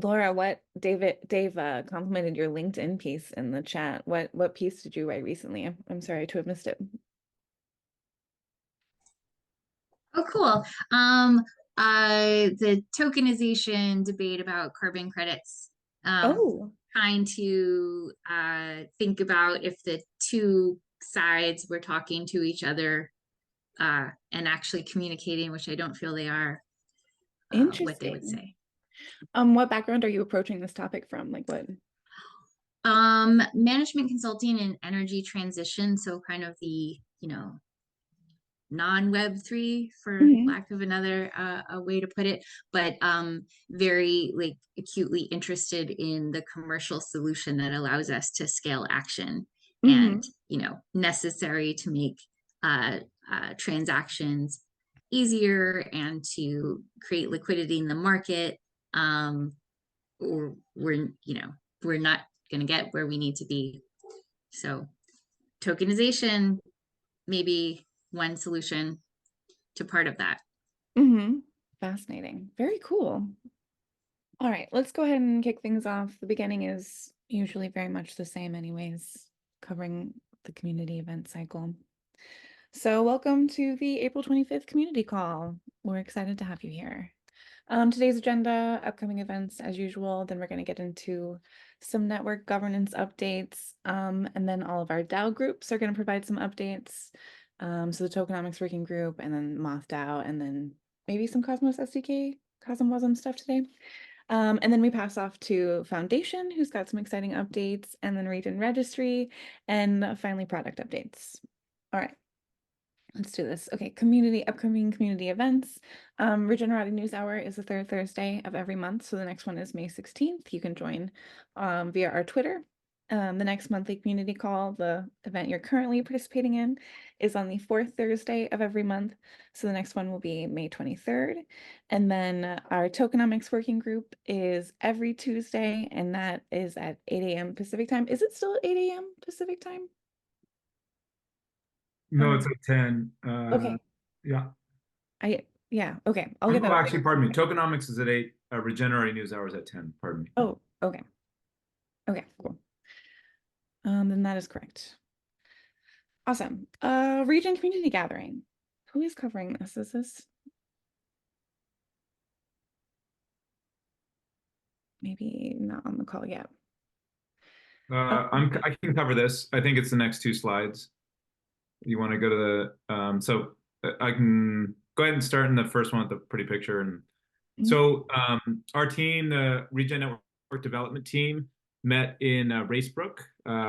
Laura, Dave complimented your LinkedIn piece in the chat. What piece did you write recently? I'm sorry to have missed it. Oh, cool. The tokenization debate about carbon credits. Oh, Trying to think about if the two sides were talking to each other and actually communicating, which I don't feel they are, what they would interesting. say. What background are you approaching this topic from? Like what? Management consulting and energy transition. So kind of the, non-Web3 for Mhm. lack of another a way to put it, but very like acutely interested in the commercial solution that allows us to scale action and Hmm. necessary to make uh, transactions easier and to create liquidity in the market. Or we're not going to get where we need to be. So tokenization maybe one solution to part of that. Hmm. Fascinating. Very cool. All right, let's go ahead and kick things off. The beginning is usually very much the same anyways, covering the community event cycle. So welcome to the April 25th community call. We're excited to have you here. Today's agenda, upcoming events as usual, then we're going to get into some network governance updates, and then all of our DAO groups are going to provide some updates. So the tokenomics working group and then Moth DAO and then maybe some Cosmos SDK, Cosmwasm stuff today. And then we pass off to Foundation, who's got some exciting updates, and then Regen Registry, and finally product updates. All right. Let's do this. Okay, upcoming community events. Regenerati News Hour is the third Thursday of every month. So the next one is May 16th. You can join via our Twitter. The next monthly community call, the event you're currently participating in, is on the fourth Thursday of every month. So the next one will be May 23rd. And then our tokenomics working group is every Tuesday, and that is at 8 a.m. Pacific time. Is it still at 8 a.m. Pacific time? No, Or it's at 10. okay. Yeah. Yeah, okay. I'll get Oh, that actually, update. pardon me. Tokenomics is at 8. Regenerating News Hours at 10. Pardon me. Oh, okay. Okay, cool. Then that is correct. Awesome. Region community gathering. Who is covering this? Is this maybe not on the call yet? I can cover this. I think it's the next two slides. You want to go to I can go ahead and start in the first one with the pretty picture. And Mhm. so our team, the Regen Network Development Team, met in Racebrook,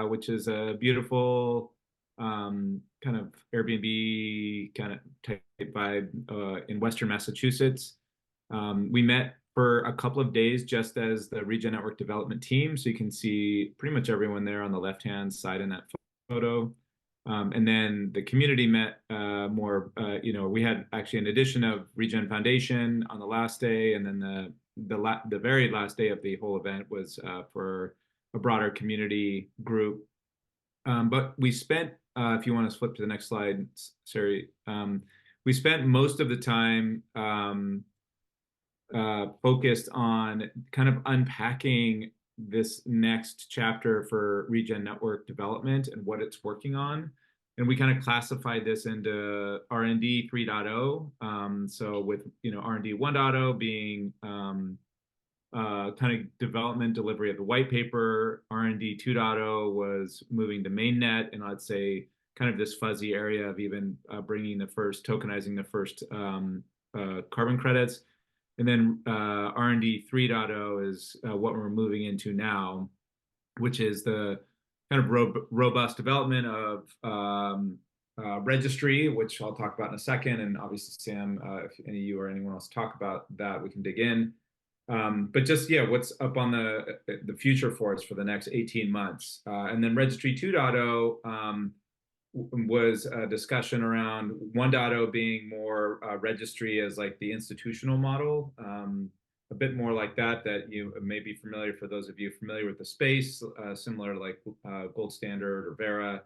which is a beautiful kind of Airbnb kind of type vibe in Western Massachusetts. We met for a couple of days just as the Regen Network Development Team, so you can see pretty much everyone there on the left-hand side in that photo. And then the community met more, we had actually an addition of Regen Foundation on the last day, and then the very last day of the whole event was for a broader community group. But we spent, if you want to flip to the next slide, Sari, we spent most of the time focused on kind of unpacking this next chapter for Regen Network development and what it's working on. And we kind of classified this into R&D 3.0. So with R&D 1.0 being kind of development delivery of the white paper, R&D 2.0 was moving to mainnet, and I'd say kind of this fuzzy area of even tokenizing the first carbon credits. And then R&D 3.0 is what we're moving into now, which is the kind of robust development of registry, which I'll talk about in a second. And obviously, Sam, if any of you or anyone else talk about that, we can dig in. But just, yeah, what's up on the future for us for the next 18 months. And then Registry 2.0 was a discussion around 1.0 being more registry as like the institutional model, a bit more like that you may be familiar, for those of you familiar with the space, similar to like Gold Standard or Vera,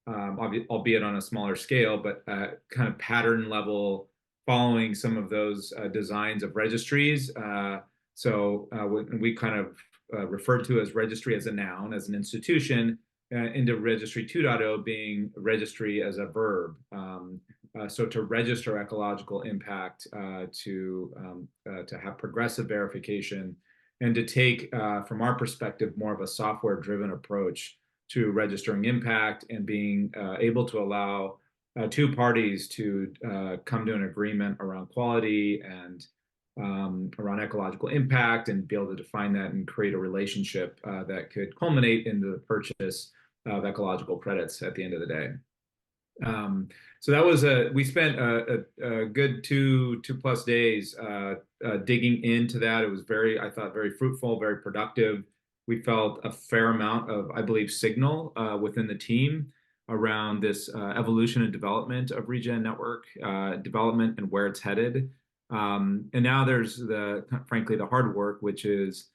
albeit on a smaller scale, but kind of pattern level following some of those designs of registries. So we kind of referred to as registry as a noun, as an institution, into registry 2.0 being registry as a verb. So to register ecological impact, to have progressive verification, and to take, from our perspective, more of a software-driven approach to registering impact and being able to allow two parties to come to an agreement around quality and around ecological impact, and be able to define that and create a relationship that could culminate in the purchase of ecological credits at the end of the day. So that was we spent a good two plus days digging into that. It was I thought, very fruitful, very productive. We felt a fair amount of, I believe, signal within the team around this evolution and development of Regen Network development and where it's headed. And now there's frankly, the hard work, which is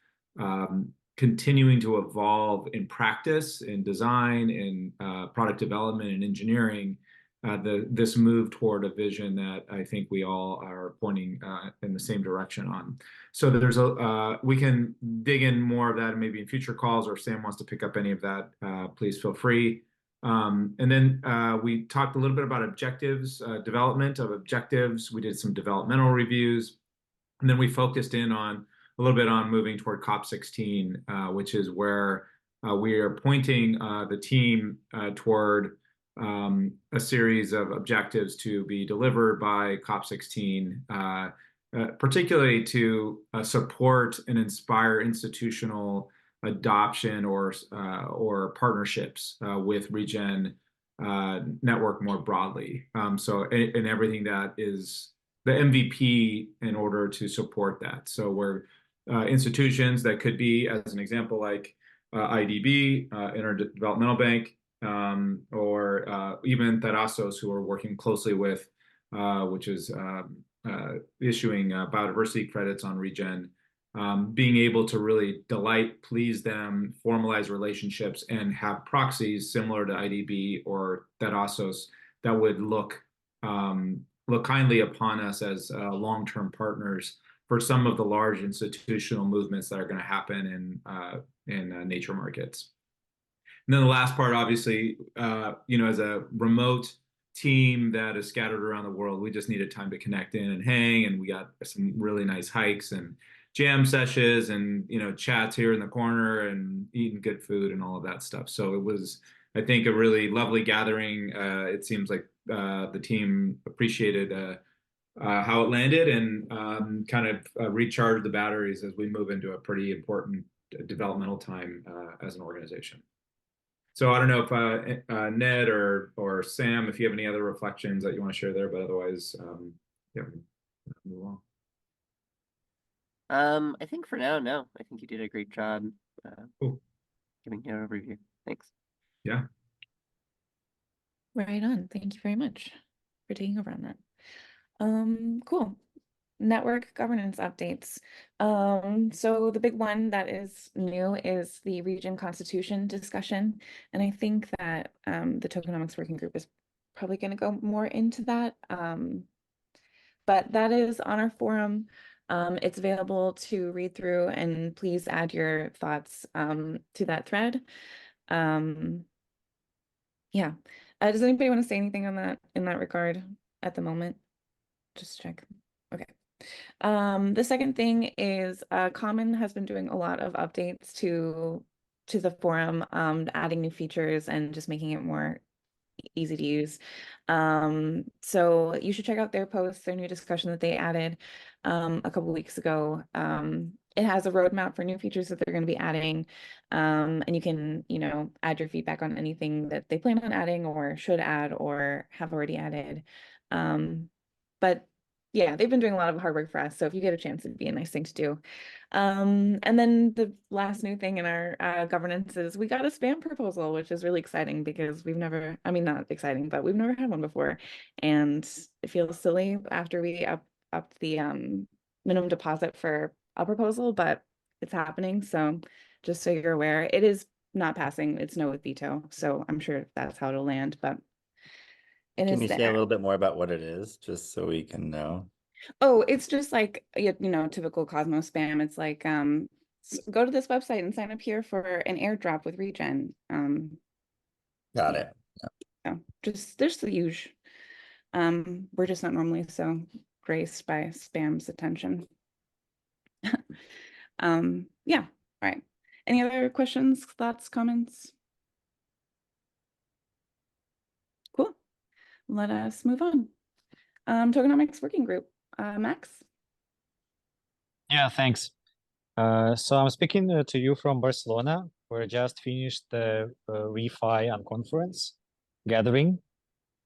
continuing to evolve in practice, in design, in product development, and engineering, this move toward a vision that I think we all are pointing in the same direction on. So there's we can dig in more of that maybe in future calls, or if Sam wants to pick up any of that, please feel free. And then we talked a little bit about objectives, development of objectives. We did some developmental reviews, and then we focused in on a little bit on moving toward COP16, which is where we are pointing the team toward a series of objectives to be delivered by COP16, particularly to support and inspire institutional adoption or partnerships with Regen Network more broadly. So in everything that is the MVP in order to support that. So we're institutions that could be, as an example, like IDB, Interdevelopmental Bank, or even Terrazos, who are working closely with, which is issuing biodiversity credits on Regen, being able to really delight, please them, formalize relationships, and have proxies similar to IDB or Terrazos that would look kindly upon us as long-term partners for some of the large institutional movements that are going to happen in nature markets. And then the last part, obviously, as a remote team that is scattered around the world, we just needed time to connect in and hang, and we got some really nice hikes and jam sessions and chats here in the corner and eating good food and all of that stuff. So it was, I think, a really lovely gathering. It seems like the team appreciated how it landed, and kind of recharged the batteries as we move into a pretty important developmental time as an organization. So I don't know if Ned or Sam, if you have any other reflections that you want to share there, but otherwise, yeah, move on. I think for now, no. I think you did a great job Cool. giving an overview. Thanks. Yeah. Right on. Thank you very much for taking over on that. Cool. Network governance updates. So the big one that is new is the Regen Constitution discussion. And I think that the tokenomics working group is probably going to go more into that. But that is on our forum. It's available to read through, and please add your thoughts to that thread. Yeah. Does anybody want to say anything on that in that regard at the moment? Just check. Okay. The second thing is Common has been doing a lot of updates to the forum, adding new features and just making it more easy to use. So you should check out their posts, their new discussion that they added a couple weeks ago. It has a roadmap for new features that they're going to be adding, and you can, add your feedback on anything that they plan on adding or should add or have already added. But yeah, they've been doing a lot of hard work for us. So if you get a chance, it'd be a nice thing to do. And then the last new thing in our governance is we got a spam proposal, which is really exciting because we've never, I mean, not exciting, but we've never had one before. And it feels silly after we upped the minimum deposit for a proposal, but it's happening. So just so you're aware, it is not passing. It's no with veto. So I'm sure that's how it'll land, but it Can is you say a there. little bit more about what it is, just so we can know? Oh, it's just like, typical Cosmos spam. It's like, go to this website and sign up here for an airdrop with Regen. Got Yeah, it. so just there's the usual. We're just not normally so graced by spam's attention. Yeah, all right. Any other questions, thoughts, comments? Cool. Let us move on. Tokenomics working group. Max? Yeah, thanks. So I'm speaking to you from Barcelona. We just finished the refi and conference gathering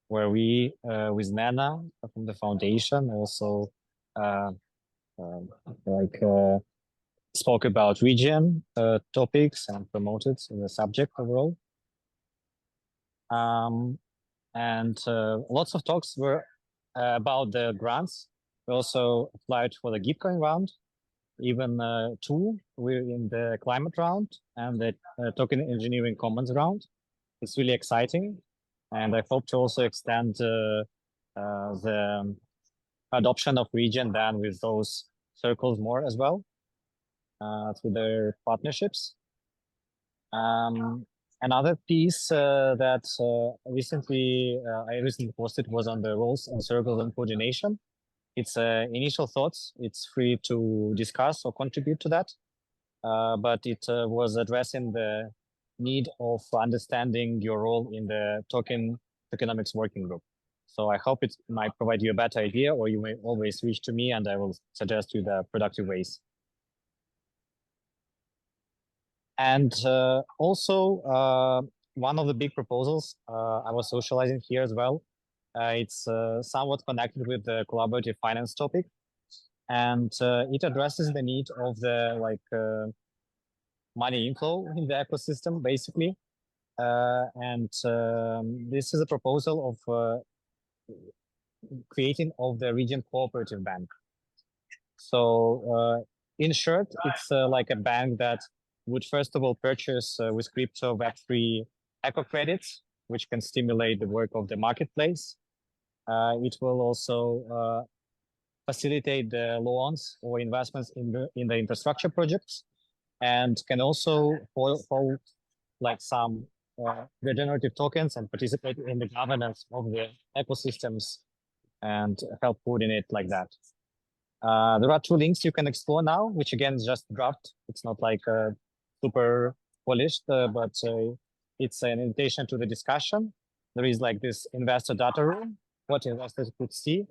where we, with Nana from the foundation, also uh, um, like spoke about region topics and promoted the subject overall. And lots of talks were about the grants. We also applied for the Gitcoin round. Even two, we're in the climate round and the token engineering commons round. It's really exciting. And I hope to also extend the adoption of Regen then with those circles more as well through their partnerships. Another piece that I recently posted was on the roles and circles and coordination. It's initial thoughts. It's free to discuss or contribute to that. But it was addressing the need of understanding your role in the tokenomics working group. So I hope it might provide you a better idea, or you may always reach to me and I will suggest you the productive ways. And also, one of the big proposals I was socializing here as well, it's somewhat connected with the collaborative finance topic. And it addresses the need of the money inflow in the ecosystem, basically. And this is a proposal of creating of the Regen Cooperative Bank. So in short, it's like a bank that would first of all purchase with crypto Web3 eco credits, which can stimulate the work of the marketplace. It will also facilitate the loans or investments in the infrastructure projects, and can also hold like some regenerative tokens and participate in the governance of the ecosystems and help coordinate like that. There are two links you can explore now, which again is just draft. It's not like super polished, but it's an invitation to the discussion. There is like this investor data room, what investors could see,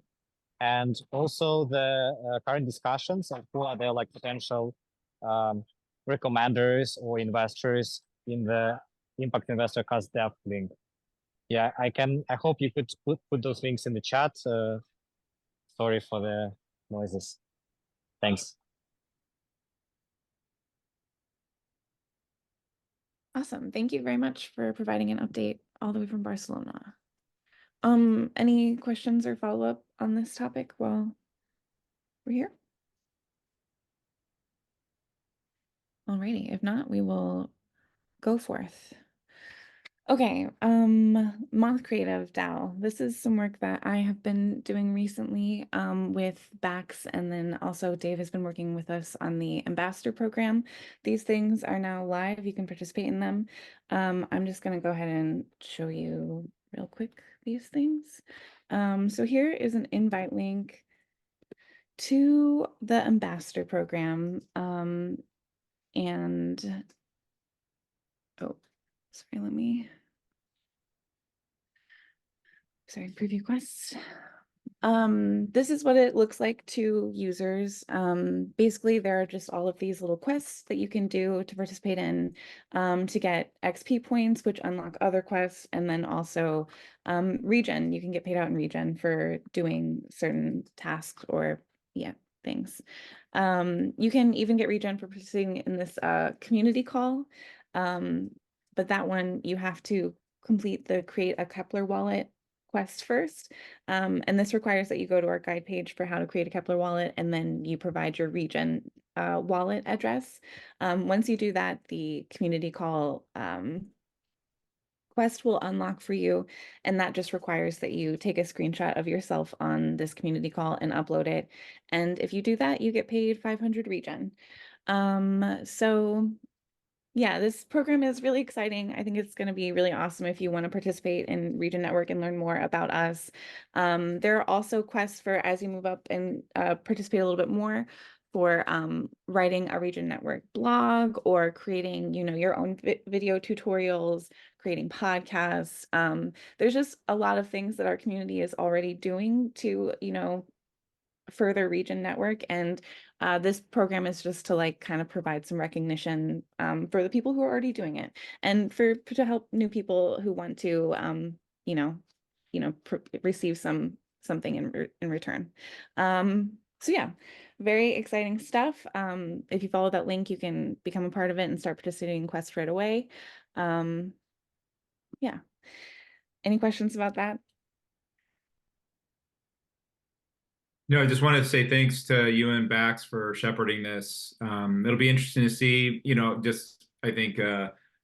and also the current discussions of who are there like potential recommenders or investors in the impact investor cost dev link. Yeah, I hope you could put those links in the chat. Sorry for the noises. Thanks. Awesome. Thank you very much for providing an update all the way from Barcelona. Any questions or follow-up on this topic while we're here? Alrighty, if not, we will go forth. Okay, Moth Creative DAO. This is some work that I have been doing recently with Bax, and then also Dave has been working with us on the ambassador program. These things are now live. You can participate in them. I'm just going to go ahead and show you real quick these things. So here is an invite link to the ambassador program. And oh, sorry, sorry, preview quests. This is what it looks like to users. Basically, there are just all of these little quests that you can do to participate in to get XP points, which unlock other quests, and then also regen. You can get paid out in regen for doing certain tasks or things. You can even get regen for participating in this community call, but that one you have to complete the create a Kepler wallet quest first. And this requires that you go to our guide page for how to create a Kepler wallet, and then you provide your Regen wallet address. Once you do that, the community call Quest will unlock for you, and that just requires that you take a screenshot of yourself on this community call and upload it. And if you do that, you get paid 500 regen. So yeah, this program is really exciting. I think it's going to be really awesome if you want to participate in Regen Network and learn more about us. There are also quests for as you move up and participate a little bit more for writing a Regen Network blog or creating, your own video tutorials, creating podcasts. There's just a lot of things that our community is already doing to, further Regen Network, and this program is just to like kind of provide some recognition for the people who are already doing it, and to help new people who want to you know receive something in return. So yeah, very exciting stuff. If you follow that link, you can become a part of it and start participating in quests right away. Yeah, any questions about that? No, I just wanted to say thanks to you and Bax for shepherding this. It'll be interesting to see, just I think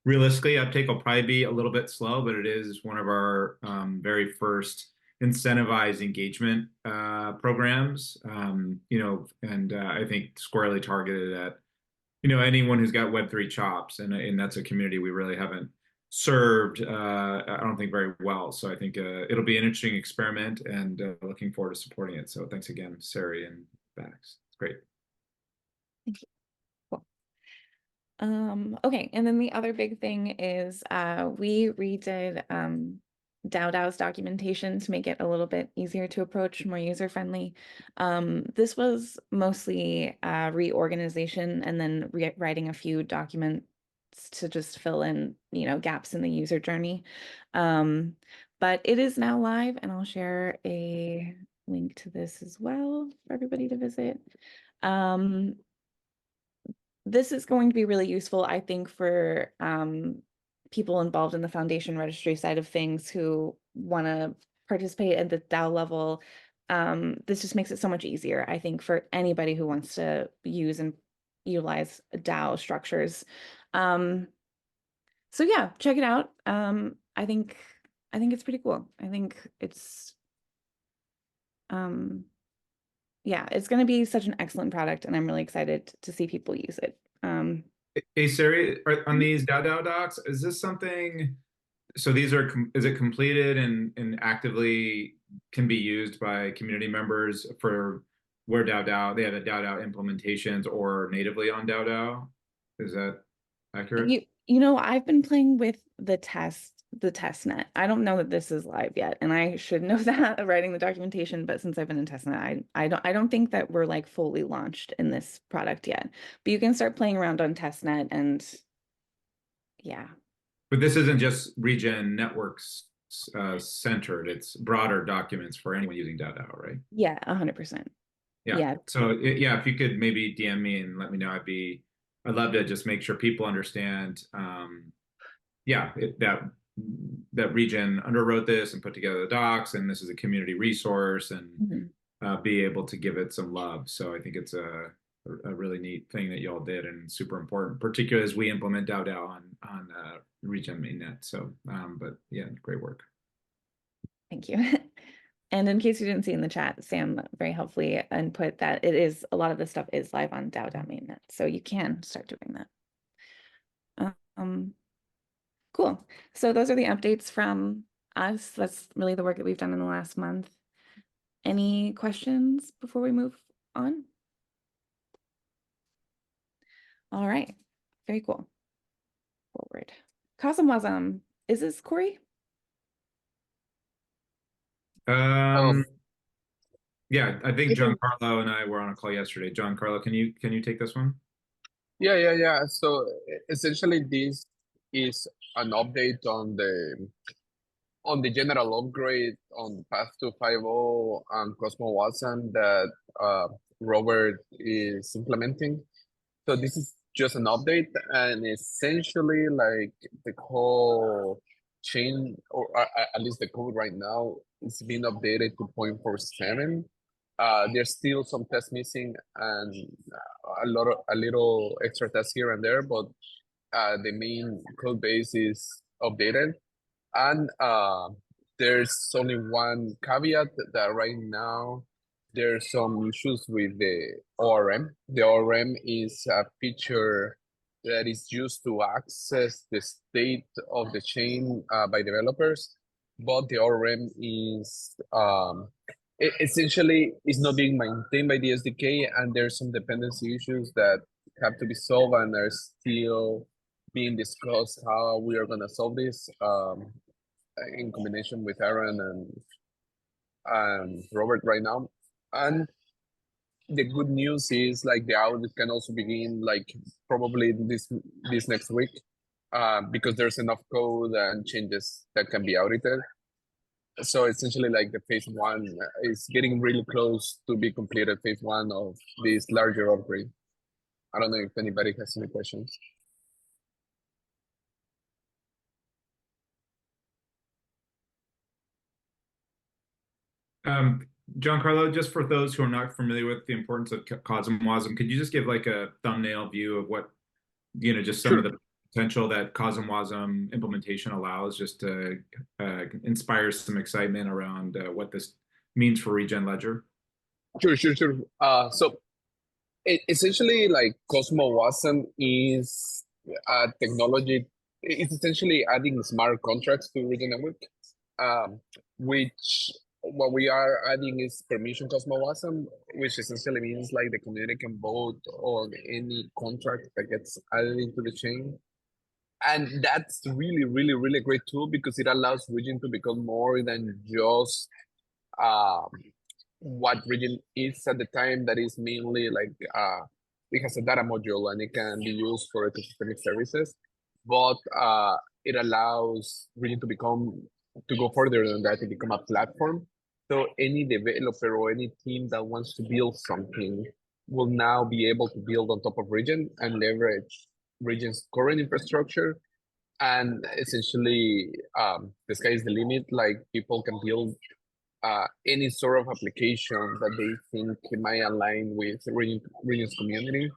realistically, uptake will probably be a little bit slow, but it is one of our very first incentivized engagement programs, and I think squarely targeted at, anyone who's got Web3 chops, and that's a community we really haven't served, I don't think very well. So I think it'll be an interesting experiment, and looking forward to supporting it. So thanks again, Sari and Bax. It's great. Thank you. Cool. Okay, and then the other big thing is we redid DAO's documentation to make it a little bit easier to approach, more user-friendly. This was mostly reorganization and then writing a few documents to just fill in, gaps in the user journey. But it is now live, and I'll share a link to this as well for everybody to visit. This is going to be really useful, I think, for people involved in the foundation registry side of things who want to participate at the DAO level. This just makes it so much easier, I think, for anybody who wants to use and utilize DAO structures. So yeah, check it out. I think it's pretty cool. I think it's yeah, it's going to be such an excellent product, and I'm really excited to see people use it. Hey, Sari, on these DAO docs, is this something? So these are, is it completed and actively can be used by community members for where DAO, they have a DAO implementations or natively on DAO? Is that accurate? I've been playing with the test net. I don't know that this is live yet, and I should know that writing the documentation, but since I've been in testnet, I don't think that we're like fully launched in this product yet. But you can start playing around on testnet, and yeah. But this isn't just Regen Networks centered, it's broader documents for anyone using DAO, right? Yeah, 100%. Yeah. Yeah. So yeah, if you could maybe DM me and let me know, I'd love to just make sure people understand, that Regen underwrote this and put together the docs, and this is a community resource, and be able to give it some love. So I think it's a really neat thing that y'all did, and super important, particularly as we implement DAO on Regen mainnet. So, but yeah, great work. Thank you. And in case you didn't see in the chat, Sam very helpfully input that a lot of this stuff is live on DAO mainnet, so you can start doing that. Cool. So those are the updates from us. That's really the work that we've done in the last month. Any questions before we move on? All right. Very cool. Forward. Kasam is this Corey? Yeah, I think Giancarlo and I were on a call yesterday. Giancarlo, can you take this one? Yeah. So essentially, this is an update on the general upgrade on Path to 5.0 and Cosmo Watson that Robert is implementing. So this is just an update, and essentially, like the whole chain, or at least the code right now, is being updated to 0.47. There's still some tests missing and a little extra tests here and there, but the main code base is updated. And there's only one caveat that right now there's some issues with the ORM. The ORM is a feature that is used to access the state of the chain by developers, but the ORM is essentially is not being maintained by the SDK, and there's some dependency issues that have to be solved and are still being discussed how we are gonna solve this in combination with Aaron and Robert right now. And the good news is like the audit can also begin like probably this next week, because there's enough code and changes that can be audited. So essentially, like the phase one is getting really close to be completed. Phase one of this larger upgrade. I don't know if anybody has any questions. Giancarlo, just for those who are not familiar with the importance of CosmWasm, could you just give like a thumbnail view of what, just some of the potential that CosmWasm implementation allows, just to inspire some excitement around what this means for Regen Ledger? Sure. So essentially, like CosmWasm is a technology. It's essentially adding smart contracts to Regen Network, which what we are adding is permission CosmWasm, which essentially means like the community can vote on any contract that gets added into the chain. And that's really a great tool because it allows Regen to become more than just um, what Regen is at the time. That is mainly like it has a data module and it can be used for ecosystemic services, but it allows Regen to go further than that, to become a platform. So any developer or any team that wants to build something will now be able to build on top of Regen and leverage Regen's current infrastructure. And essentially, the sky is the limit. Like people can build any sort of application that they think might align with Regen's community.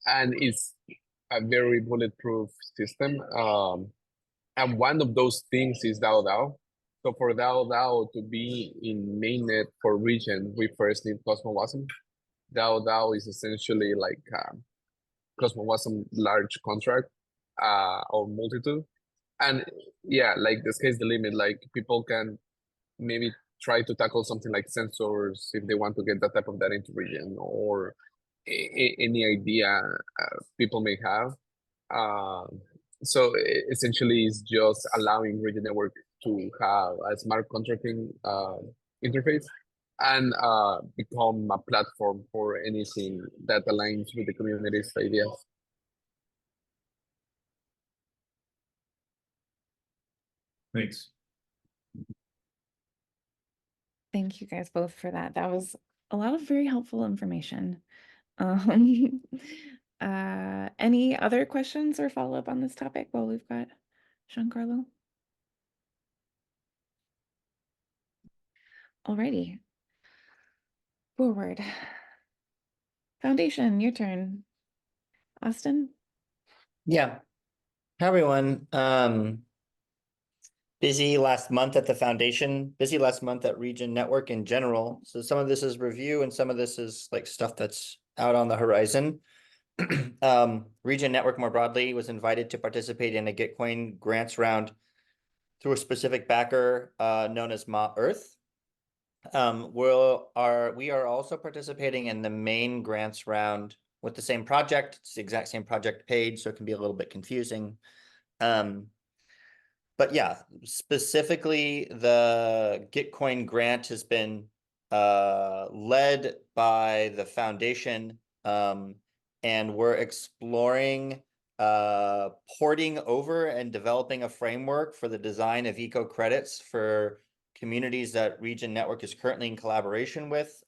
And it's a very bulletproof system. And one of those things is DAO. So for DAO to be in mainnet for Regen, we first need CosmWasm. DAO is essentially like CosmWasm large contract or multitude. And yeah, like the sky's the limit. Like people can maybe try to tackle something like sensors if they want to get that type of data into Regen, or any idea people may have. So essentially, it's just allowing Regen Network to have a smart contracting interface and become a platform for anything that aligns with the community's ideas. Thanks. Thank you guys both for that. That was a lot of very helpful information. Um, any other questions or follow-up on this topic while we've got Giancarlo? Alrighty. Forward. Foundation, your turn. Austin? Yeah. Hi, everyone. Busy last month at the foundation, busy last month at Regen Network in general. So some of this is review and some of this is like stuff that's out on the horizon. Regen Network more broadly was invited to participate in a Gitcoin grants round through a specific backer known as Ma Earth. We are also participating in the main grants round with the same project. It's the exact same project page, so it can be a little bit confusing. But yeah, specifically the Gitcoin grant has been led by the foundation, and we're exploring porting over and developing a framework for the design of eco credits for communities that Regen Network is currently in collaboration with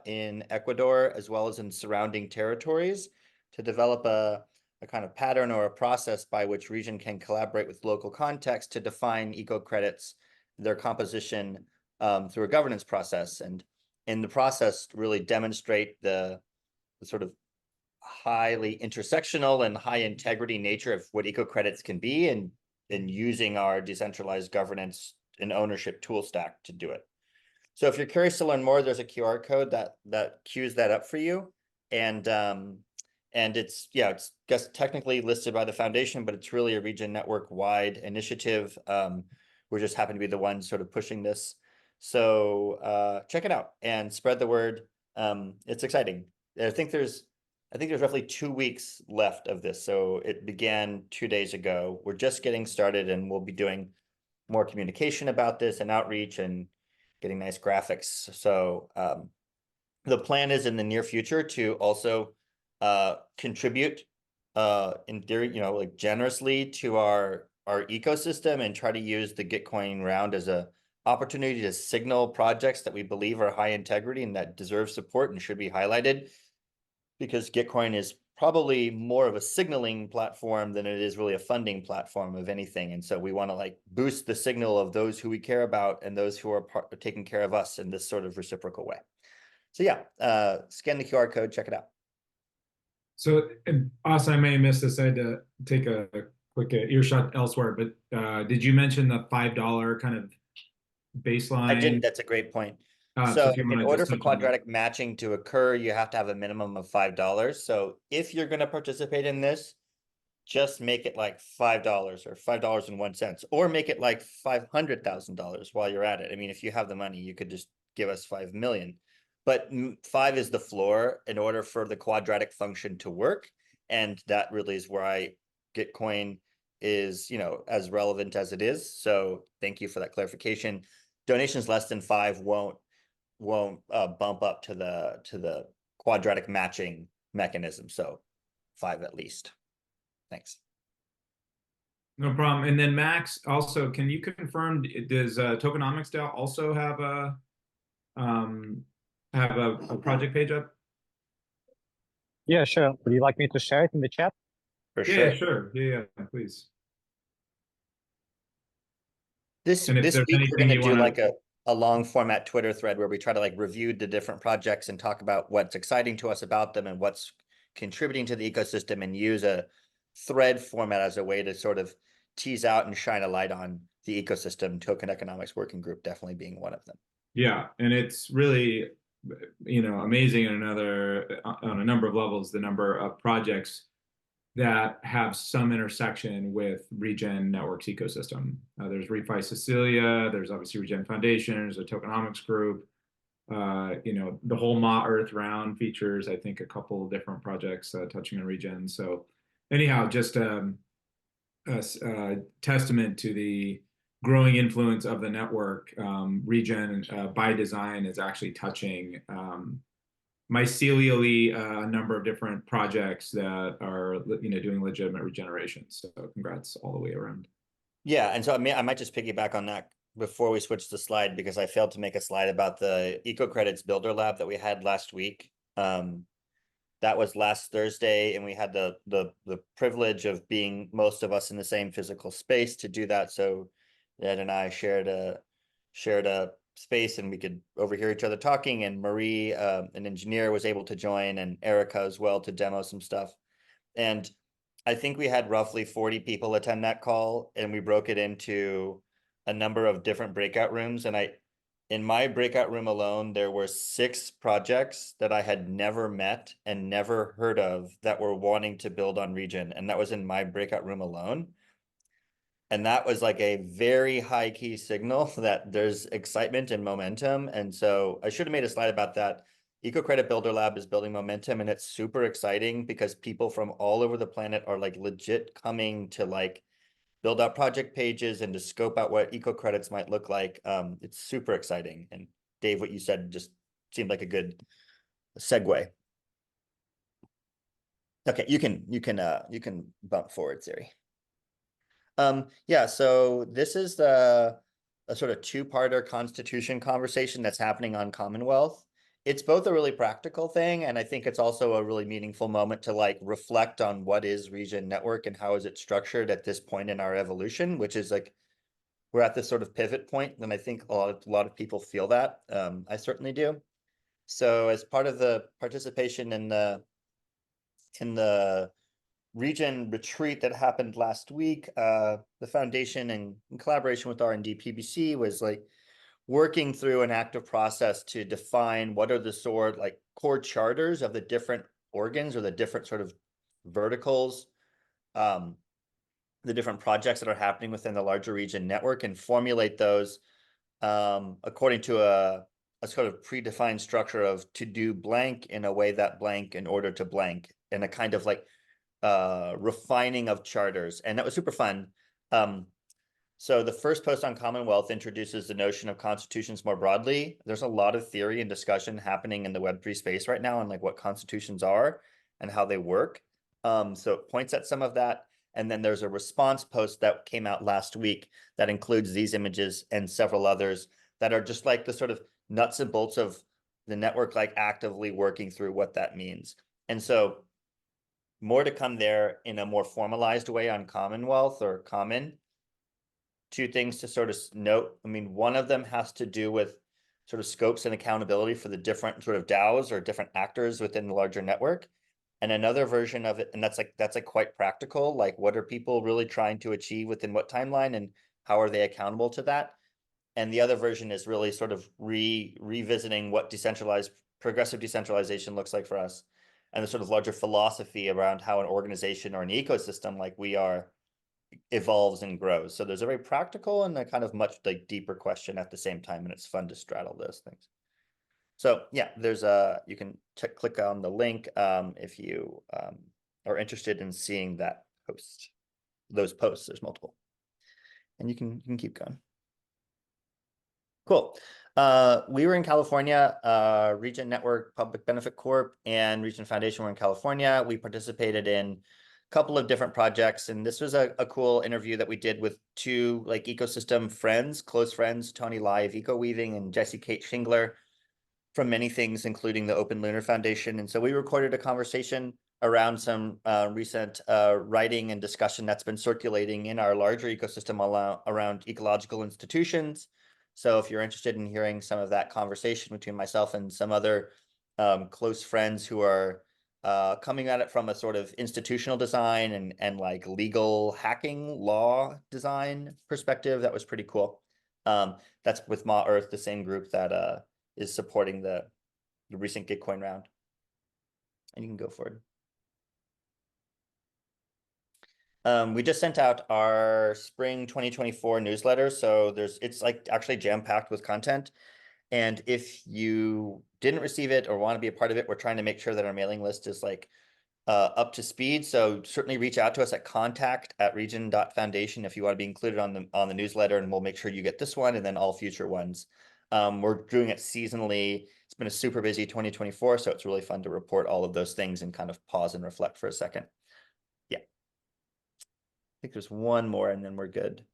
in Ecuador, as well as in surrounding territories, to develop a kind of pattern or a process by which Regen can collaborate with local context to define eco credits, their composition through a governance process, and in the process really demonstrate the sort of highly intersectional and high integrity nature of what eco credits can be, and and using our decentralized governance and ownership tool stack to do it. So if you're curious to learn more, there's a QR code that queues that up for you. And it's just technically listed by the foundation, but it's really a Regen Network wide initiative. We just happen to be the ones sort of pushing this. So check it out and spread the word. It's exciting. I think there's roughly 2 weeks left of this. So it began 2 days ago. We're just getting started, and we'll be doing more communication about this and outreach and getting nice graphics. So the plan is in the near future to also contribute in theory, like generously to our ecosystem, and try to use the Gitcoin round as a opportunity to signal projects that we believe are high integrity and that deserve support and should be highlighted, because Gitcoin is probably more of a signaling platform than it is really a funding platform of anything. And so we want to like boost the signal of those who we care about and those who are taking care of us in this sort of reciprocal way. So yeah, scan the QR code, check it out. So, also, I may have missed this. I had to take a quick earshot elsewhere, but did you mention the $5 kind of baseline? I didn't. That's a great point. So So if you in wanna order just for touch on that. quadratic matching to occur, you have to have a minimum of $5. So if you're going to participate in this, just make it like $5 or $5.01, or make it like $500,000 while you're at it. I mean, if you have the money, you could just give us 5 million. But 5 is the floor in order for the quadratic function to work. And that really is why Gitcoin is, as relevant as it is. So thank you for that clarification. Donations less than 5 won't bump up to the quadratic matching mechanism. So 5 at least. Thanks. No problem. And then Max, also, can you confirm, does Tokenomics DAO also have a project page up? Yeah, sure. Would you like me to share it in the chat? For Yeah, sure. sure. Yeah, please. This And if this there's week we're anything gonna you do wanna- like a long format Twitter thread where we try to like review the different projects and talk about what's exciting to us about them and what's contributing to the ecosystem, and use a thread format as a way to sort of tease out and shine a light on the ecosystem. Token Economics Working Group definitely being one of them. Yeah, and it's really, amazing on a number of levels, the number of projects that have some intersection with Regen Network's ecosystem. There's ReFi Sicilia, there's obviously Regen Foundation, there's a Tokenomics group. The whole Ma Earth round features, I think, a couple of different projects touching on Regen. So anyhow, just a testament to the growing influence of the network. Regen, by design, is actually touching mycelially a number of different projects that are doing legitimate regeneration. So congrats all the way around. Yeah, and so I might just piggyback on that before we switch the slide, because I failed to make a slide about the Eco Credits Builder Lab that we had last week. That was last Thursday, and we had the privilege of being most of us in the same physical space to do that. So Ed and I shared a space, and we could overhear each other talking. And Marie, an engineer, was able to join, and Erica as well, to demo some stuff. And I think we had roughly 40 people attend that call, and we broke it into a number of different breakout rooms. And in my breakout room alone, there were 6 projects that I had never met and never heard of that were wanting to build on Regen. And that was in my breakout room alone. And that was like a very high key signal that there's excitement and momentum. And so I should have made a slide about that. Eco Credit Builder Lab is building momentum, and it's super exciting because people from all over the planet are like legit coming to like build out project pages and to scope out what eco credits might look like. It's super exciting. And Dave, what you said just seemed like a good segue. Okay, you can bump forward, Siri. Yeah, so this is a sort of 2-parter constitution conversation that's happening on Commonwealth. It's both a really practical thing, and I think it's also a really meaningful moment to like reflect on what is Regen Network and how is it structured at this point in our evolution, which is like we're at this sort of pivot point, and I think a lot of people feel that. I certainly do. So as part of the participation in the region retreat that happened last week, the foundation in collaboration with R&D PBC was like working through an active process to define what are the sort like core charters of the different organs or the different sort of verticals, the different projects that are happening within the larger Regen network, and formulate those according to a sort of predefined structure of to do blank in a way that blank in order to blank, and a kind of like refining of charters. And that was super fun. So the first post on Commonwealth introduces the notion of constitutions more broadly. There's a lot of theory and discussion happening in the Web3 space right now on like what constitutions are and how they work. So it points at some of that. And then there's a response post that came out last week that includes these images and several others that are just like the sort of nuts and bolts of the network, like actively working through what that means. And so more to come there in a more formalized way on Commonwealth or Common. Two things to sort of note. I mean, one of them has to do with sort of scopes and accountability for the different sort of DAOs or different actors within the larger network. And another version of it, and that's like quite practical, like what are people really trying to achieve within what timeline and how are they accountable to that? And the other version is really sort of revisiting what progressive decentralization looks like for us, and the sort of larger philosophy around how an organization or an ecosystem like we are evolves and grows. So there's a very practical and a kind of much like deeper question at the same time, and it's fun to straddle those things. So yeah, there's you can click on the link if you are interested in seeing that post, those posts. There's multiple, and you can keep going. Cool. We were in California, Regen Network, Public Benefit Corp, and Regen Foundation were in California. We participated in couple of different projects, and this was a cool interview that we did with two like ecosystem friends, close friends, Tony Lai of Eco Weaving and Jesse Kate Shingler from many things, including the Open Lunar Foundation. And so we recorded a conversation around some recent writing and discussion that's been circulating in our larger ecosystem around ecological institutions. So if you're interested in hearing some of that conversation between myself and some other close friends who are coming at it from a sort of institutional design and like legal hacking law design perspective, that was pretty cool. That's with Ma Earth, the same group that is supporting the recent Gitcoin round. And you can go forward. We just sent out our spring 2024 newsletter. So it's like actually jam-packed with content. And if you didn't receive it or want to be a part of it, we're trying to make sure that our mailing list is like up to speed. So certainly reach out to us at contact@regen.foundation if you want to be included on the newsletter, and we'll make sure you get this one and then all future ones. We're doing it seasonally. It's been a super busy 2024, so it's really fun to report all of those things and kind of pause and reflect for a second. Yeah. I think there's one more and then we're good.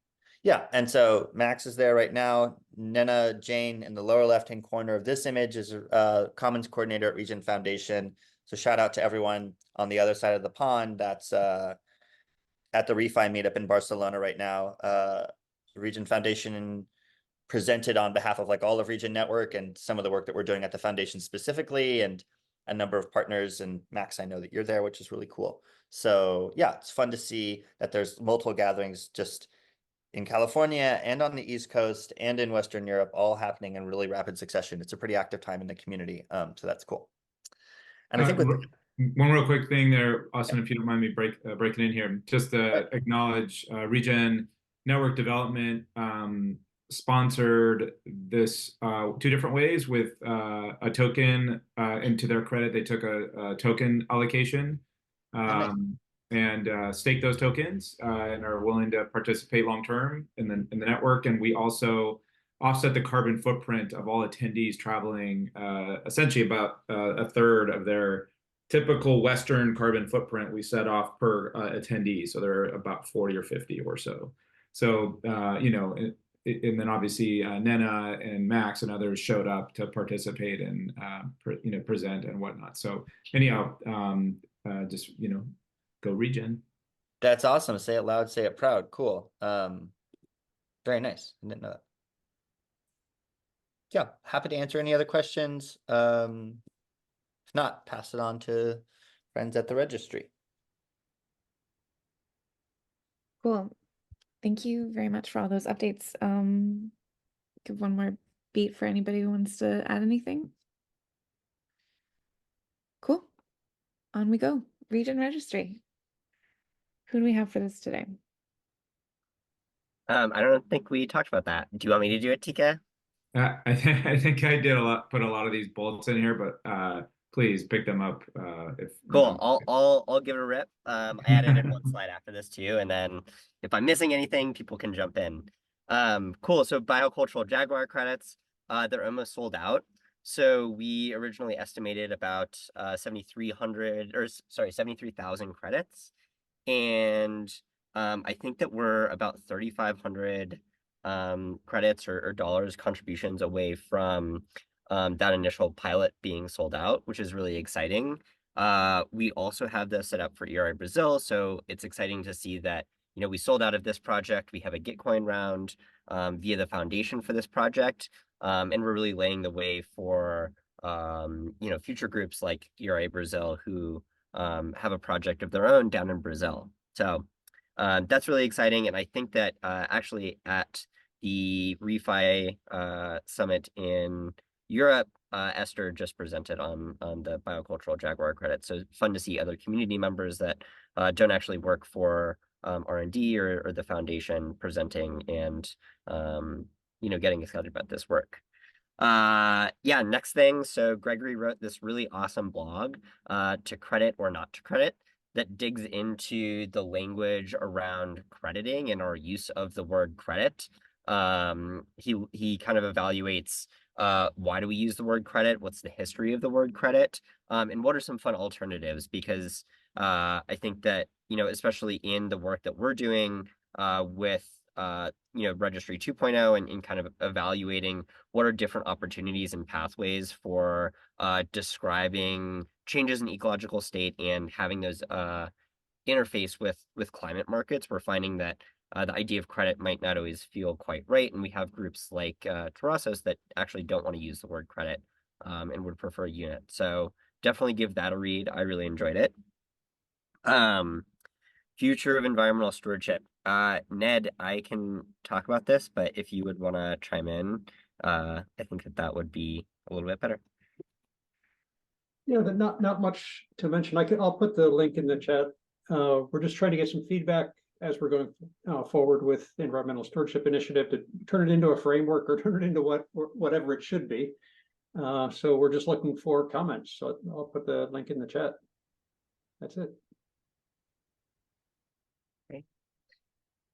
Yeah, and so Max is there right now. Nena Jane in the lower left-hand corner of this image is Commons Coordinator at Regen Foundation. So shout out to everyone on the other side of the pond that's at the Refi meetup in Barcelona right now. Regen Foundation presented on behalf of like all of Regen Network and some of the work that we're doing at the foundation specifically, and a number of partners. And Max, I know that you're there, which is really cool. So yeah, it's fun to see that there's multiple gatherings just in California and on the East Coast and in Western Europe, all happening in really rapid succession. It's a pretty active time in the community. So that's cool. And I think with one real quick thing there, Austin, if you don't mind me breaking in here, just to acknowledge Regen Network Development sponsored this two different ways with a token, and to their credit, they took a token allocation and stake those tokens and are willing to participate long term in the network. And we also offset the carbon footprint of all attendees traveling, essentially about a third of their typical Western carbon footprint we set off per attendee. So they're about 40 or 50 or so. So, you know, and then obviously Nena and Max and others showed up to participate and, you know, present and whatnot. So anyhow, just, you know, go Regen. That's awesome. Say it loud, say it proud. Cool. Very nice. I didn't know that. Yeah, happy to answer any other questions. If not, pass it on to friends at the registry. Cool. Thank you very much for all those updates. Give one more beat for anybody who wants to add anything. Cool. On we go. Regen Registry. Who do we have for this today? I don't think we talked about that. Do you want me to do it, TK? I think I did put a lot of these bullets in here, but please pick them up if Cool. I'll give it a rip. I added in one slide after this too, and then if I'm missing anything, people can jump in. Cool. So biocultural jaguar credits, they're almost sold out. So we originally estimated about 73,000 credits, and I think that we're about 3,500 credits or dollars contributions away from that initial pilot being sold out, which is really exciting. We also have this set up for ERI Brazil, so it's exciting to see that, you know, we sold out of this project. We have a Gitcoin round via the foundation for this project, and we're really laying the way for you know, future groups like ERI Brazil who have a project of their own down in Brazil. So that's really exciting, and I think that actually at the refi summit in Europe, Esther just presented on the biocultural jaguar credit. So fun to see other community members that don't actually work for R&D or the foundation presenting and you know, getting excited about this work. Yeah, next thing. So Gregory wrote this really awesome blog, to credit or not to credit, that digs into the language around crediting and our use of the word credit. He kind of evaluates why do we use the word credit, what's the history of the word credit, and what are some fun alternatives, because I think that, you know, especially in the work that we're doing with you know, Registry 2.0 and kind of evaluating what are different opportunities and pathways for describing changes in ecological state and having those interface with climate markets. We're finding that the idea of credit might not always feel quite right, and we have groups like Terrasos that actually don't want to use the word credit and would prefer a unit. So definitely give that a read. I really enjoyed it. Future of environmental stewardship. Ned, I can talk about this, but if you would want to chime in, I think that would be a little bit better. Yeah, not much to mention. I'll put the link in the chat. We're just trying to get some feedback as we're going forward with the environmental stewardship initiative to turn it into a framework or turn it into whatever it should be. So we're just looking for comments. So I'll put the link in the chat. That's it. Okay.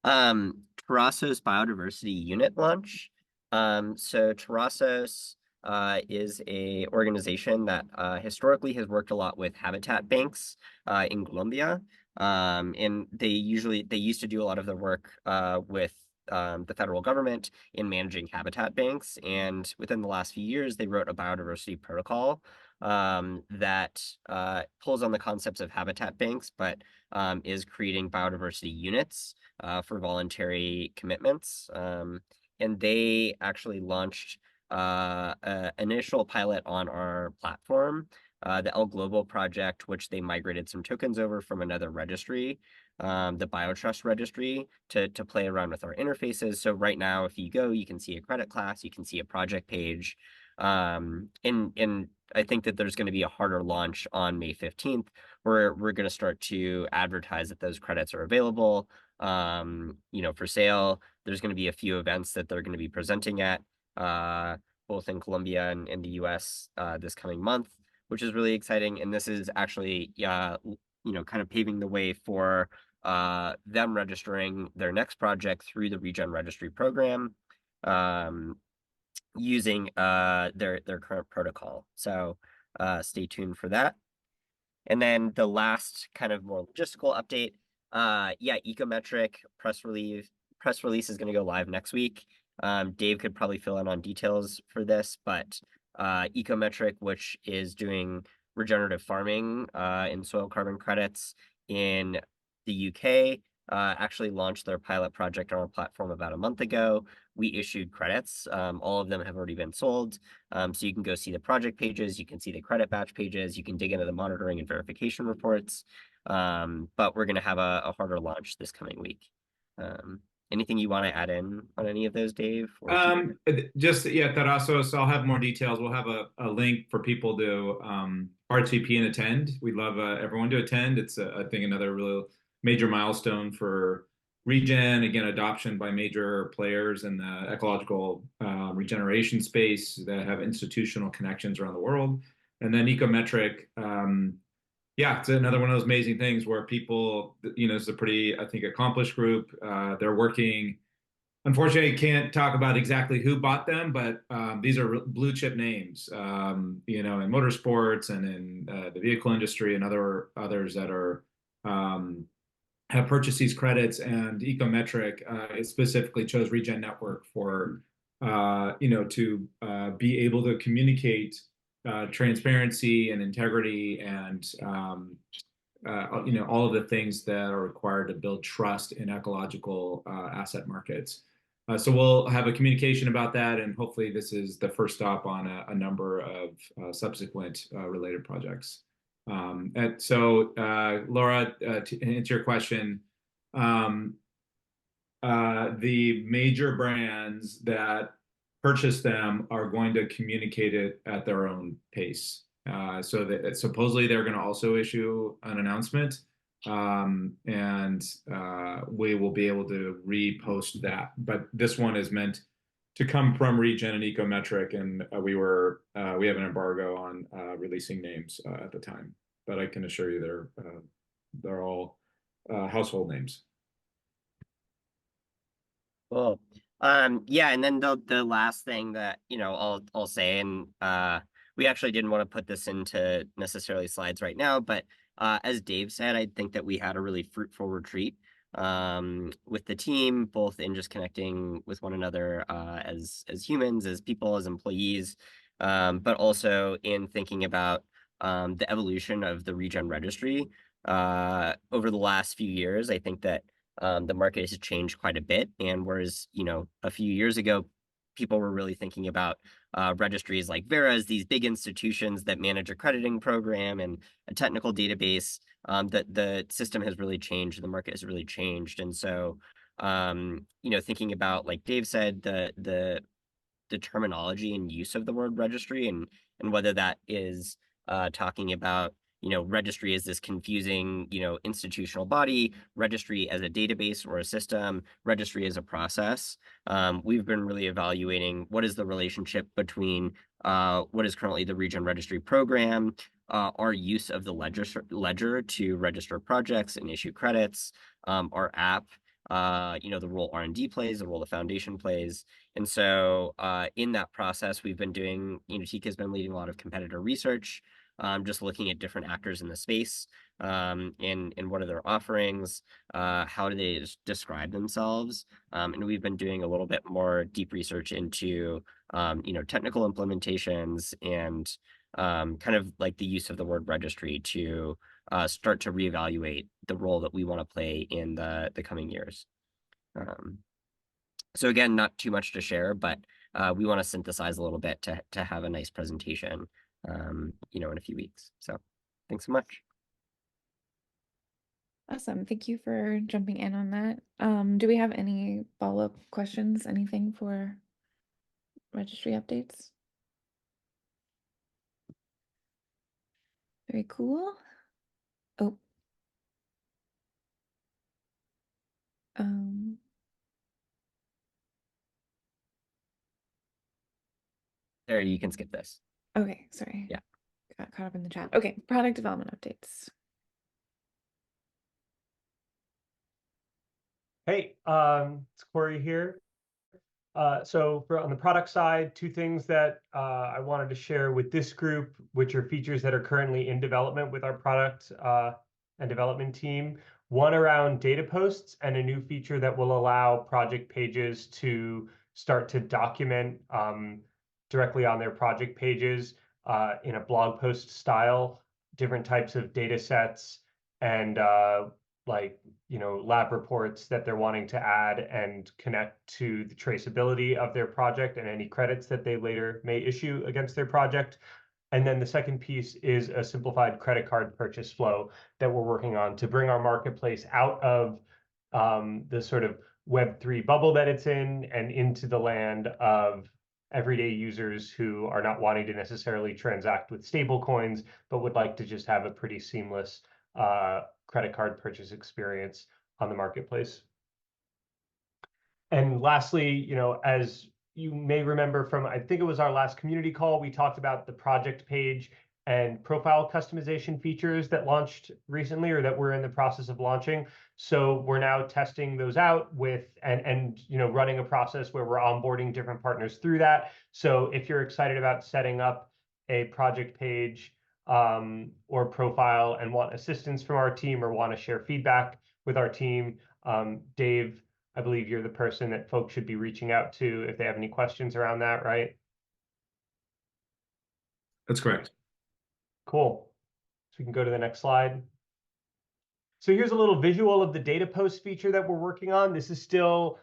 Terrasos Biodiversity Unit launch. So Terrasos is a organization that historically has worked a lot with habitat banks in Colombia. And they used to do a lot of their work with the federal government in managing habitat banks. And within the last few years, they wrote a biodiversity protocol that pulls on the concepts of habitat banks, but is creating biodiversity units for voluntary commitments. And they actually launched an initial pilot on our platform, the El Global project, which they migrated some tokens over from another registry, the BioTrust registry, to play around with our interfaces. So right now, if you go, you can see a credit class, you can see a project page. And I think that there's going to be a harder launch on May 15th, where we're going to start to advertise that those credits are available, you know, for sale. There's going to be a few events that they're going to be presenting at, both in Colombia and in the US this coming month, which is really exciting. And this is actually, you know, kind of paving the way for them registering their next project through the Regen Registry program, using their current protocol. So stay tuned for that. And then the last kind of more logistical update, yeah, Ecometric press release is going to go live next week. Dave could probably fill in on details for this, but Ecometric, which is doing regenerative farming in soil carbon credits in the UK, actually launched their pilot project on our platform about a month ago. We issued credits. All of them have already been sold. So you can go see the project pages, you can see the credit batch pages, you can dig into the monitoring and verification reports. But we're going to have a harder launch this coming week. Anything you want to add in on any of those, Dave? Or Just yeah, Tarasso. So I'll have more details. We'll have a link for people to RSVP and attend. We'd love everyone to attend. It's I think another real major milestone for Regen. Again, adoption by major players in the ecological regeneration space that have institutional connections around the world. And then Ecometric. Yeah, it's another one of those amazing things where people, it's a pretty, I think, accomplished group. They're working. Unfortunately, I can't talk about exactly who bought them, but these are blue chip names, in motorsports and in the vehicle industry and others that are have purchased these credits. And Ecometric it specifically chose Regen Network for to be able to communicate transparency and integrity and all of the things that are required to build trust in ecological asset markets. So we'll have a communication about that, and hopefully this is the first stop on a number of subsequent related projects. And so, Laura, to answer your question, the major brands that purchase them are going to communicate it at their own pace. So that supposedly they're going to also issue an announcement, and we will be able to repost that. But this one is meant to come from Regen and Ecometric, and we have an embargo on releasing names at the time. But I can assure you they're all household names. Cool. Yeah, and then the last thing that I'll say, and we actually didn't want to put this into necessarily slides right now, but as Dave said, I think that we had a really fruitful retreat with the team, both in just connecting with one another as humans, as people, as employees, but also in thinking about the evolution of the Regen registry over the last few years. I think that the market has changed quite a bit, and whereas a few years ago people were really thinking about registries like Vera as these big institutions that manage a crediting program and a technical database, that the system has really changed, the market has really changed. And so thinking about, like Dave said, the terminology and use of the word registry, and whether that is talking about registry as this confusing, institutional body, registry as a database or a system, registry as a process. We've been really evaluating what is the relationship between what is currently the Regen Registry program, our use of the ledger to register projects and issue credits, our app, the role R&D plays, the role the foundation plays. And so in that process, we've been doing, Tika has been leading a lot of competitor research, just looking at different actors in the space, and what are their offerings, how do they describe themselves, and we've been doing a little bit more deep research into technical implementations and kind of like the use of the word registry to start to reevaluate the role that we want to play in the coming years. So again, not too much to share, but we want to synthesize a little bit to have a nice presentation in a few weeks. So thanks so much. Awesome. Thank you for jumping in on that. Do we have any follow-up questions, anything for registry updates? Very cool. Oh. There, you can skip this. Okay, sorry. Yeah. Got caught up in the chat. Okay, product development updates. Hey, it's Corey here. So on the product side, two things that I wanted to share with this group, which are features that are currently in development with our product and development team. One around data posts, and a new feature that will allow project pages to start to document directly on their project pages in a blog post style, different types of data sets and lab reports that they're wanting to add and connect to the traceability of their project and any credits that they later may issue against their project. And then the second piece is a simplified credit card purchase flow that we're working on to bring our marketplace out of the sort of Web3 bubble that it's in and into the land of everyday users who are not wanting to necessarily transact with stable coins, but would like to just have a pretty seamless credit card purchase experience on the marketplace. And lastly, as you may remember from, I think it was our last community call, we talked about the project page and profile customization features that launched recently or that we're in the process of launching. So we're now testing those out with and running a process where we're onboarding different partners through that. So if you're excited about setting up a project page or profile and want assistance from our team or want to share feedback with our team, Dave, I believe you're the person that folks should be reaching out to if they have any questions around that, right? That's correct. Cool. So we can go to the next slide. So here's a little visual of the data post feature that we're working on. This is still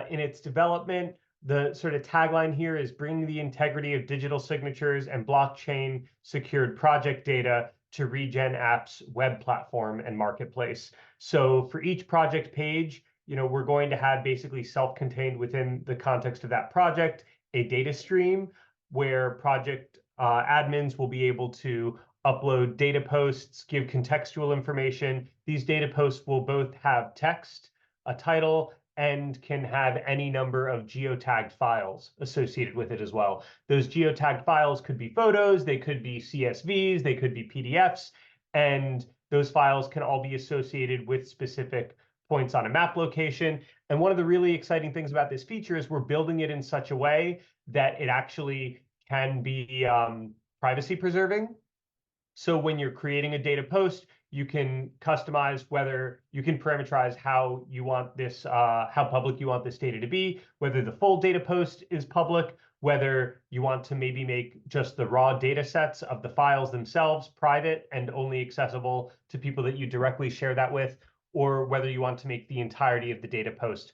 in its development. The sort of tagline here is bringing the integrity of digital signatures and blockchain secured project data to Regen App's web platform and marketplace. So for each project page, we're going to have basically self-contained within the context of that project, a data stream where project admins will be able to upload data posts, give contextual information. These data posts will both have text, a title, and can have any number of geotagged files associated with it as well. Those geotagged files could be photos, they could be CSVs, they could be PDFs, and those files can all be associated with specific points on a map location. And one of the really exciting things about this feature is we're building it in such a way that it actually can be privacy preserving. So when you're creating a data post, you can customize whether you can parameterize how you want this, how public you want this data to be, whether the full data post is public, whether you want to maybe make just the raw data sets of the files themselves private and only accessible to people that you directly share that with, or whether you want to make the entirety of the data post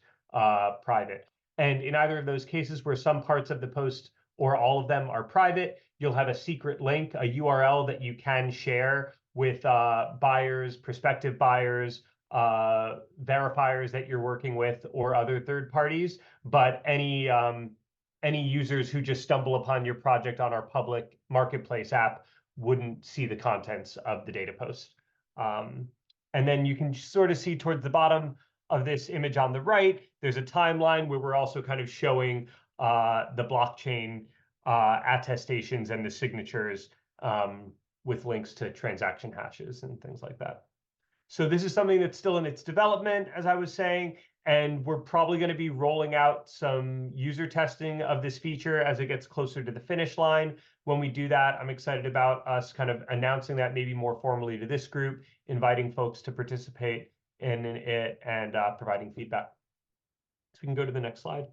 private. And in either of those cases where some parts of the post or all of them are private, you'll have a secret link, a URL that you can share with buyers, prospective buyers, verifiers that you're working with, or other third parties. But any users who just stumble upon your project on our public marketplace app wouldn't see the contents of the data post. And then you can sort of see towards the bottom of this image on the right, there's a timeline where we're also kind of showing the blockchain attestations and the signatures with links to transaction hashes and things like that. So this is something that's still in its development, as I was saying, and we're probably going to be rolling out some user testing of this feature as it gets closer to the finish line. When we do that, I'm excited about us kind of announcing that maybe more formally to this group, inviting folks to participate in it and providing feedback. So we can go to the next slide.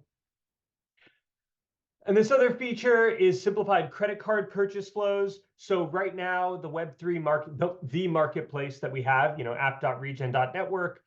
And this other feature is simplified credit card purchase flows. So right now, the Web3 market, the marketplace that we have, app.regen.network,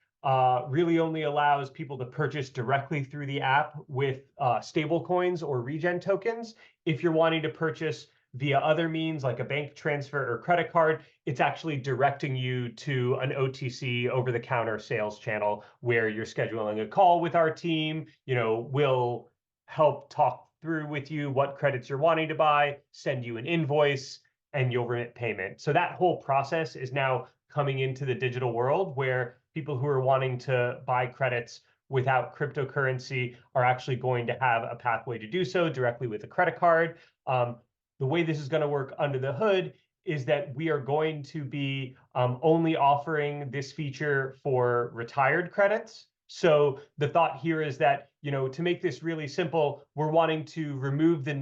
really only allows people to purchase directly through the app with stable coins or Regen tokens. If you're wanting to purchase via other means like a bank transfer or credit card, it's actually directing you to an OTC over-the-counter sales channel where you're scheduling a call with our team. We'll help talk through with you what credits you're wanting to buy, send you an invoice, and you'll remit payment. So that whole process is now coming into the digital world where people who are wanting to buy credits without cryptocurrency are actually going to have a pathway to do so directly with a credit card. The way this is going to work under the hood is that we are going to be only offering this feature for retired credits. So the thought here is that, to make this really simple, we're wanting to remove the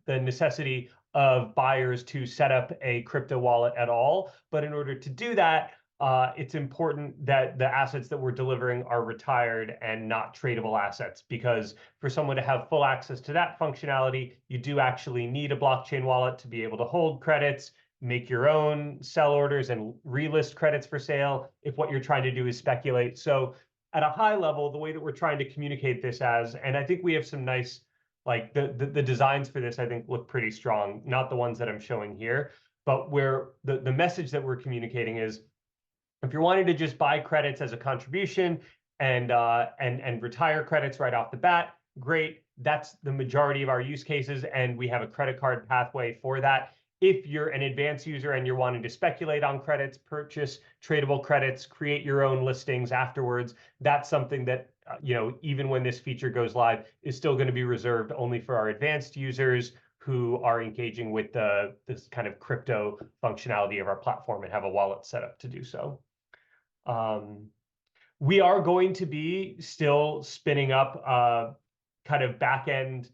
necessity of buyers to set up a crypto wallet at all. But in order to do that, it's important that the assets that we're delivering are retired and not tradable assets, because for someone to have full access to that functionality, you do actually need a blockchain wallet to be able to hold credits, make your own sell orders, and relist credits for sale if what you're trying to do is speculate. So at a high level, the way that we're trying to communicate this as, and I think we have some nice, like the designs for this, I think look pretty strong, not the ones that I'm showing here, but where the message that we're communicating is, if you're wanting to just buy credits as a contribution and retire credits right off the bat. Great. That's the majority of our use cases, and we have a credit card pathway for that. If you're an advanced user and you're wanting to speculate on credits, purchase tradable credits, create your own listings afterwards, that's something that, even when this feature goes live, is still going to be reserved only for our advanced users who are engaging with this kind of crypto functionality of our platform and have a wallet set up to do so. We are going to be still spinning up kind of back-end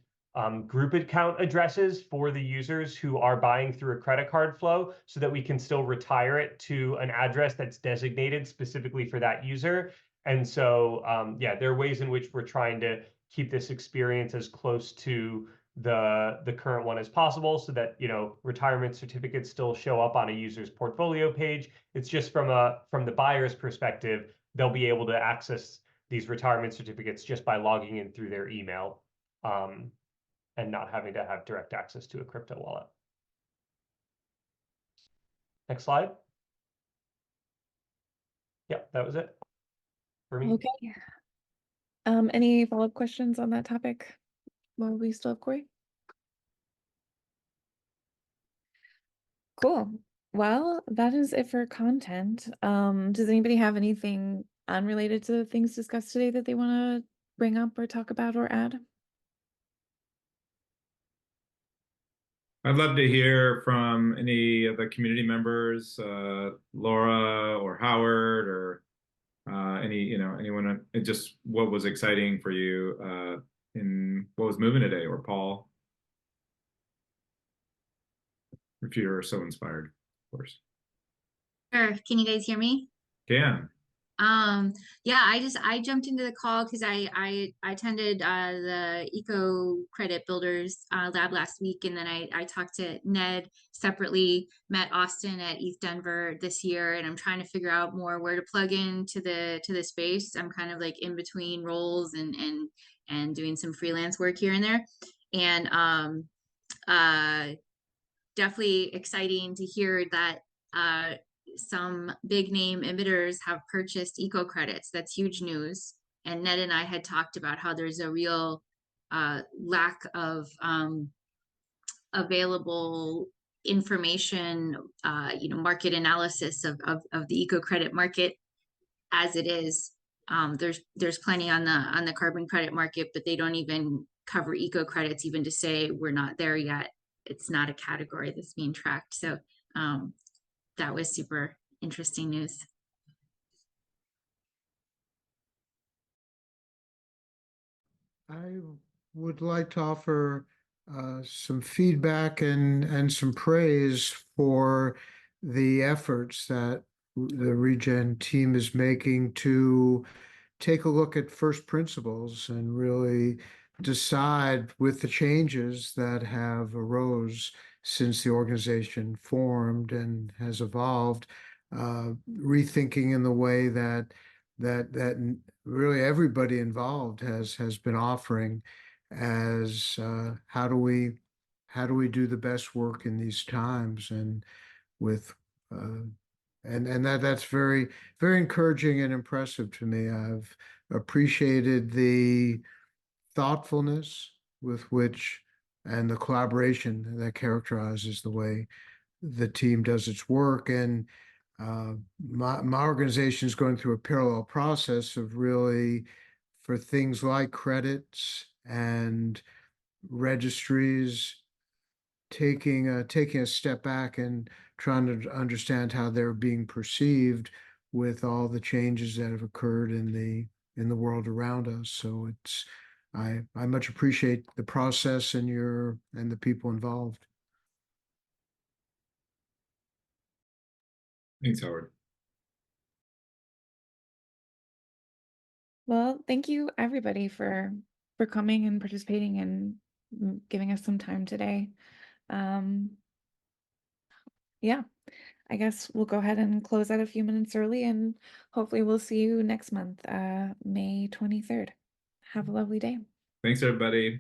group account addresses for the users who are buying through a credit card flow so that we can still retire it to an address that's designated specifically for that user. And so, yeah, there are ways in which we're trying to keep this experience as close to the current one as possible so that, retirement certificates still show up on a user's portfolio page. It's just from the buyer's perspective, they'll be able to access these retirement certificates just by logging in through their email, and not having to have direct access to a crypto wallet. Next slide. Yep, that was it for me. Okay. Any follow-up questions on that topic while we still have Corey? Cool. Well, that is it for content. Does anybody have anything unrelated to the things discussed today that they want to bring up or talk about or add? I'd love to hear from any of the community members, Laura or Howard, or anyone. Just what was exciting for you in what was moving today, or Paul, if you're so inspired, of course. Sure. Can you guys hear me? Can. Yeah, I jumped into the call because I attended the Eco Credit Builders lab last week, and then I talked to Ned separately, met Austin at ETH Denver this year, and I'm trying to figure out more where to plug into the space. I'm kind of like in between roles and doing some freelance work here and there, and definitely exciting to hear that some big name emitters have purchased eco credits. That's huge news. And Ned and I had talked about how there's a real lack of available information, market analysis of the eco credit market as it is. There's plenty on the carbon credit market, but they don't even cover eco credits, even to say we're not there yet. It's not a category that's being tracked. So that was super interesting news. I would like to offer some feedback and some praise for the efforts that the Regen team is making to take a look at first principles and really decide with the changes that have arose since the organization formed and has evolved, rethinking in the way that really everybody involved has been offering as how do we do the best work in these times, and with and that's very, very encouraging and impressive to me. I've appreciated the thoughtfulness with which and the collaboration that characterizes the way the team does its work. And my organization is going through a parallel process of really, for things like credits and registries, taking a step back and trying to understand how they're being perceived with all the changes that have occurred in the world around us. So I much appreciate the process and the people involved. Thanks, Howard. Well, thank you everybody for coming and participating and giving us some time today. Yeah, I guess we'll go ahead and close out a few minutes early, and hopefully we'll see you next month, May 23rd. Have a lovely day. Thanks, everybody.